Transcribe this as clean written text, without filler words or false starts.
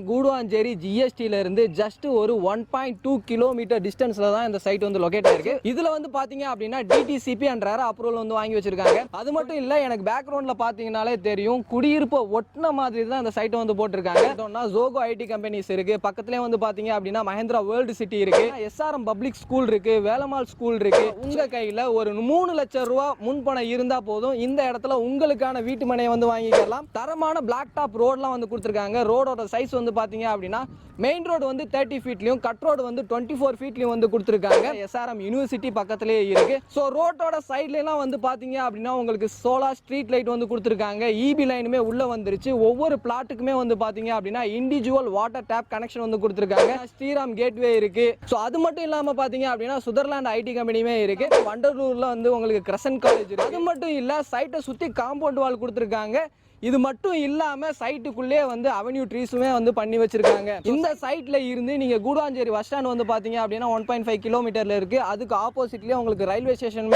கூடுவாஞ்சேரி ஜிஎஸ்டில இருந்து ஜஸ்ட் ஒரு 1.2 கிலோமீட்டர் டிஸ்டன்ஸ்ல தான் இந்த சைட் வந்து லொகேட் ஆயிருக்கு. இதுல வந்து பாத்தீங்க அப்படின்னா டிடிசிபி அண்ட் ரேரா அப்ரூவல் வந்து வாங்கி வச்சிருக்காங்க. அது மட்டும் இல்ல, எனக்கு பேக்ரவுண்ட்ல பாத்தீங்கன்னாலே தெரியும், குடியிருப்பு ஒட்டின மாதிரி தான் இந்த சைட் வந்து போட்டிருக்காங்க. ஜோகோ ஐடி கம்பெனிஸ் இருக்கு, பக்கத்துலயே வந்து பாத்தீங்க அப்படின்னா மஹேந்திரா வேர்ல்டு சிட்டி இருக்கு, எஸ்ஆர்எம் பப்ளிக் ஸ்கூல் இருக்கு, வேலம்மாள் ஸ்கூல் இருக்கு. உங்க கையில ஒரு 3 லட்சம் ரூபாய் முன்பணம் இருந்தா போதும், இந்த இடத்துல உங்களுக்கான வீட்டு மனையை வந்து வாங்கிக்கலாம். தரமான பிளாக் டாப் ரோட்லாம் வந்து கொடுத்துருக்காங்க. ரோடோட சைஸ் வந்து பாத்தீங்க அப்படின்னா மெயின் ரோடு வந்து 30 ஃபீட்லயும், கட் ரோடு வந்து 24 ஃபீட்லயும் வந்து கொடுத்துருக்காங்க. எஸ்ஆர்எம் யூனிவர்சிட்டி பக்கத்திலேயே இருக்கு. ஸோ ரோட்டோட சைட்ல எல்லாம் வந்து பாத்தீங்க அப்படின்னா உங்களுக்கு சோலார் ஸ்ட்ரீட் லைட் வந்து கொடுத்துருக்காங்க. இபி லைனுமே உள்ள வந்துருச்சு. ஒவ்வொரு பிளாட்டுக்குமே வந்து பாத்தீங்க அப்படின்னா இண்டிவிஜுவல் வாட்டர் டேப் கனெக்ஷன் வந்து கொடுத்துருக்காங்க. ஸ்ரீராம் கேட்வே இருக்கு. ஸோ அது மட்டும் இல்லாம பாத்தீங்க அப்படின்னா சுதர்லாண்ட் ஐடி கம்பெனியுமே இருக்கு. வண்டலூர்ல வந்து உங்களுக்கு கிரசன்ட் காலேஜ் இருக்கு. அது மட்டும் இல்ல, சைட்டை சுத்தி காம்பவுண்ட் வால் கொடுத்துருக்காங்க. இது மட்டும் இல்லாம சைட்டுக்குள்ளே வந்து அவென்யூ ட்ரீஸுமே வந்து பண்ணி வச்சிருக்காங்க. இந்த சைட்ல இருந்து நீங்க கூடுவாஞ்சேரி பஸ் ஸ்டாண்ட் வந்து பாத்தீங்க அப்படின்னா 1.5 கிலோமீட்டர்ல இருக்கு. அதுக்கு ஆப்போசிட்லயே உங்களுக்கு ரயில்வே ஸ்டேஷன்